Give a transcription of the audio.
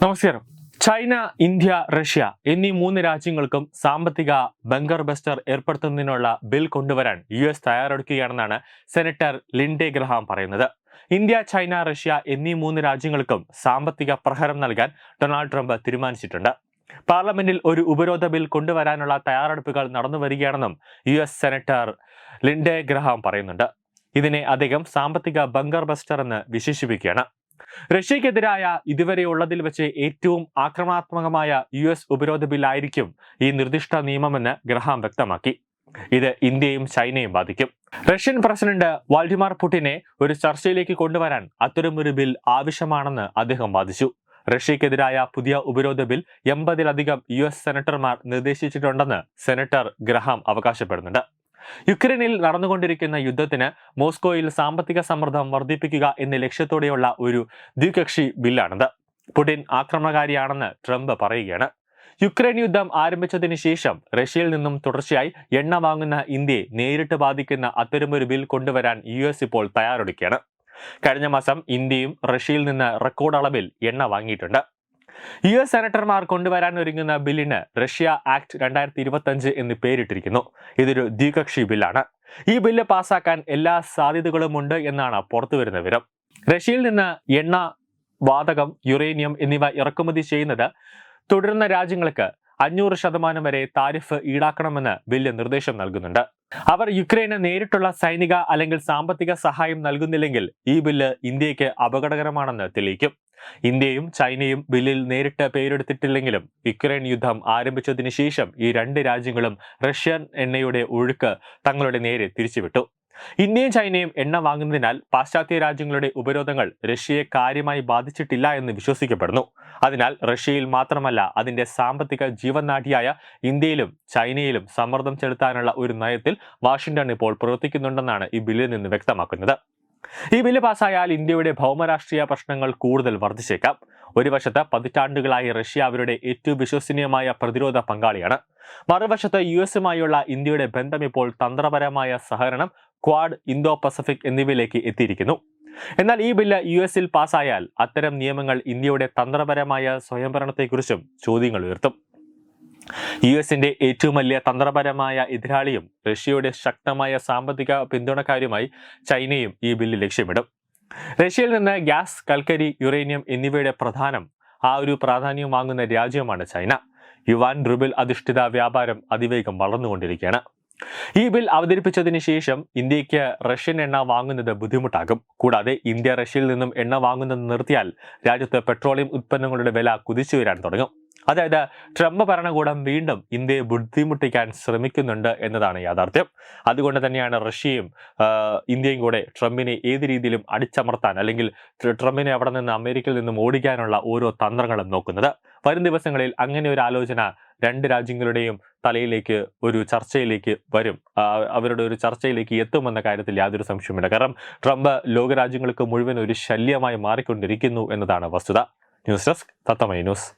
നമസ്കാരം. China, India, Russia എന്നീ മൂന്ന് രാജ്യങ്ങൾക്കും സാമ്പത്തിക ബങ്കർ ബസ്റ്റർ ഏർപ്പെടുത്തുന്നതിനുള്ള ബിൽ കൊണ്ടുവരാൻ US തയ്യാറെടുക്കുകയാണെന്നാണ് സെനറ്റർ ലിൻഡെ ഗ്രഹാം പറയുന്നത്. ഇന്ത്യ, ചൈന, റഷ്യ എന്നീ മൂന്ന് രാജ്യങ്ങൾക്കും സാമ്പത്തിക പ്രഹരം നൽകാൻ ഡൊണാൾഡ് ട്രംപ് തീരുമാനിച്ചിട്ടുണ്ട്. പാർലമെന്റിൽ ഒരു ഉപരോധ ബിൽ കൊണ്ടുവരാനുള്ള തയ്യാറെടുപ്പുകൾ നടന്നുവരികയാണെന്നും US സെനറ്റർ ലിൻഡെ ഗ്രഹാം പറയുന്നുണ്ട്. ഇതിനെ അദ്ദേഹം സാമ്പത്തിക ബങ്കർ ബസ്റ്റർ എന്ന് വിശേഷിപ്പിക്കുകയാണ്. റഷ്യക്കെതിരായ ഇതുവരെയുള്ളതിൽ വെച്ച് ഏറ്റവും ആക്രമണാത്മകമായ US ഉപരോധ ബില്ലായിരിക്കും ഈ നിർദ്ദിഷ്ട നിയമമെന്ന് ഗ്രഹാം വ്യക്തമാക്കി. ഇത് ഇന്ത്യയും ചൈനയും ബാധിക്കും. റഷ്യൻ പ്രസിഡന്റ് വ്ളാഡിമിർ പുടിനെ ഒരു ചർച്ചയിലേക്ക് കൊണ്ടുവരാൻ അത്തരമൊരു ബിൽ ആവശ്യമാണെന്ന് അദ്ദേഹം വാദിച്ചു. റഷ്യക്കെതിരായ പുതിയ ഉപരോധ ബിൽ 80-ലധികം US സെനറ്റർമാർ നിർദ്ദേശിച്ചിട്ടുണ്ടെന്ന് സെനറ്റർ ഗ്രഹാം അവകാശപ്പെടുന്നുണ്ട്. യുക്രൈനിൽ നടന്നുകൊണ്ടിരിക്കുന്ന യുദ്ധത്തിന് മോസ്കോയിൽ സാമ്പത്തിക സമ്മർദ്ദം വർദ്ധിപ്പിക്കുക എന്ന ലക്ഷ്യത്തോടെയുള്ള ഒരു ദ്വികക്ഷി ബില്ലാണിത്. പുടിൻ ആക്രമണകാരിയാണെന്ന് ട്രംപ് പറയുകയാണ്. യുക്രൈൻ യുദ്ധം ആരംഭിച്ചതിന് ശേഷം റഷ്യയിൽ നിന്നും തുടർച്ചയായി എണ്ണ വാങ്ങുന്ന ഇന്ത്യയെ നേരിട്ട് ബാധിക്കുന്ന അത്തരമൊരു ബിൽ കൊണ്ടുവരാൻ US ഇപ്പോൾ തയ്യാറെടുക്കുകയാണ്. കഴിഞ്ഞ മാസം ഇന്ത്യയും റഷ്യയിൽ നിന്ന് റെക്കോർഡ് അളവിൽ എണ്ണ വാങ്ങിയിട്ടുണ്ട്. US സെനറ്റർമാർ കൊണ്ടുവരാൻ ഒരുങ്ങുന്ന ബില്ലിന് റഷ്യ ആക്ട് 2025 എന്ന് പേരിട്ടിരിക്കുന്നു. ഇതൊരു ദ്വികക്ഷി ബില്ലാണ്. ഈ ബില്ല് പാസാക്കാൻ എല്ലാ സാധ്യതകളുമുണ്ട് എന്നാണ് പുറത്തുവരുന്ന വിവരം. റഷ്യയിൽ നിന്ന് എണ്ണ, വാതകം, യുറേനിയം എന്നിവ ഇറക്കുമതി ചെയ്യുന്നത് തുടരുന്ന രാജ്യങ്ങൾക്ക് 500% വരെ താരിഫ് ഈടാക്കണമെന്ന് ബില്ല് നിർദ്ദേശം നൽകുന്നുണ്ട്. അവർ യുക്രൈന് നേരിട്ടുള്ള സൈനിക അല്ലെങ്കിൽ സാമ്പത്തിക സഹായം നൽകുന്നില്ലെങ്കിൽ ഈ ബില്ല് ഇന്ത്യക്ക് അപകടകരമാണെന്ന് തെളിയിക്കും. ഇന്ത്യയും ചൈനയും ബില്ലിൽ നേരിട്ട് പേരെടുത്തിട്ടില്ലെങ്കിലും യുക്രൈൻ യുദ്ധം ആരംഭിച്ചതിന് ശേഷം ഈ രണ്ട് രാജ്യങ്ങളും റഷ്യൻ എണ്ണയുടെ ഒഴുക്ക് തങ്ങളുടെ നേരെ തിരിച്ചുവിട്ടു. ഇന്ത്യയും ചൈനയും എണ്ണ വാങ്ങുന്നതിനാൽ പാശ്ചാത്യ രാജ്യങ്ങളുടെ ഉപരോധങ്ങൾ റഷ്യയെ കാര്യമായി ബാധിച്ചിട്ടില്ല എന്ന് വിശ്വസിക്കപ്പെടുന്നു. അതിനാൽ റഷ്യയിൽ മാത്രമല്ല അതിന്റെ സാമ്പത്തിക ജീവനാഡിയായ ഇന്ത്യയിലും ചൈനയിലും സമ്മർദ്ദം ചെലുത്താനുള്ള ഒരു നയത്തിൽ വാഷിംഗ്ടൺ ഇപ്പോൾ പ്രവർത്തിക്കുന്നുണ്ടെന്നാണ് ഈ ബില്ലിൽ നിന്ന് വ്യക്തമാക്കുന്നത്. ഈ ബില്ല് പാസ്സായാൽ ഇന്ത്യയുടെ ഭൗമരാഷ്ട്രീയ പ്രശ്നങ്ങൾ കൂടുതൽ വർദ്ധിച്ചേക്കാം. ഒരു വശത്ത് പതിറ്റാണ്ടുകളായി റഷ്യ അവരുടെ ഏറ്റവും വിശ്വസനീയമായ പ്രതിരോധ പങ്കാളിയാണ്. മറുവശത്ത് US-ഉമായുള്ള ഇന്ത്യയുടെ ബന്ധം ഇപ്പോൾ തന്ത്രപരമായ സഹകരണം, ക്വാഡ്, ഇന്തോ പസഫിക് എന്നിവയിലേക്ക് എത്തിയിരിക്കുന്നു. എന്നാൽ ഈ ബില്ല് US-ൽ പാസ്സായാൽ അത്തരം നിയമങ്ങൾ ഇന്ത്യയുടെ തന്ത്രപരമായ സ്വയംഭരണത്തെക്കുറിച്ചും ചോദ്യങ്ങൾ ഉയർത്തും. US-ന്റെ ഏറ്റവും വലിയ തന്ത്രപരമായ എതിരാളിയും റഷ്യയുടെ ശക്തമായ സാമ്പത്തിക പിന്തുണക്കാരുമായി ചൈനയും ഈ ബില്ല് ലക്ഷ്യമിടും. റഷ്യയിൽ നിന്ന് ഗ്യാസ്, കൽക്കരി, യുറേനിയം എന്നിവയുടെ പ്രാധാന്യം വാങ്ങുന്ന രാജ്യമാണ് ചൈന. യുവാൻ റുബിൾ അധിഷ്ഠിത വ്യാപാരം അതിവേഗം വളർന്നുകൊണ്ടിരിക്കുകയാണ്. ഈ ബിൽ അവതരിപ്പിച്ചതിന് ശേഷം ഇന്ത്യക്ക് റഷ്യൻ എണ്ണ വാങ്ങുന്നത് ബുദ്ധിമുട്ടാകും. കൂടാതെ ഇന്ത്യ റഷ്യയിൽ നിന്നും എണ്ണ വാങ്ങുന്നത് നിർത്തിയാൽ രാജ്യത്ത് പെട്രോളിയം ഉൽപ്പന്നങ്ങളുടെ വില കുതിച്ചുയരാൻ തുടങ്ങും. അതായത് ട്രംപ് ഭരണകൂടം വീണ്ടും ഇന്ത്യയെ ബുദ്ധിമുട്ടിക്കാൻ ശ്രമിക്കുന്നുണ്ട് എന്നതാണ് യാഥാർത്ഥ്യം. അതുകൊണ്ട് തന്നെയാണ് റഷ്യയും ഇന്ത്യയും കൂടെ ട്രംപിനെ ഏത് രീതിയിലും അടിച്ചമർത്താൻ അല്ലെങ്കിൽ ട്രംപിനെ അവിടെ നിന്ന് അമേരിക്കയിൽ നിന്നും ഓടിക്കാനുള്ള ഓരോ തന്ത്രങ്ങളും നോക്കുന്നത്. വരും ദിവസങ്ങളിൽ അങ്ങനെ ഒരു ആലോചന രണ്ട് രാജ്യങ്ങളുടെയും തലയിലേക്ക് ഒരു ചർച്ചയിലേക്ക് വരും. അവരുടെ ഒരു ചർച്ചയിലേക്ക് എത്തുമെന്ന കാര്യത്തിൽ യാതൊരു സംശയവുമില്ല. കാരണം ട്രംപ് ലോകരാജ്യങ്ങൾക്ക് മുഴുവൻ ഒരു ശല്യമായി മാറിക്കൊണ്ടിരിക്കുന്നു എന്നതാണ് വസ്തുത. ന്യൂസ് ഡെസ്ക് തത്തമൈ ന്യൂസ്.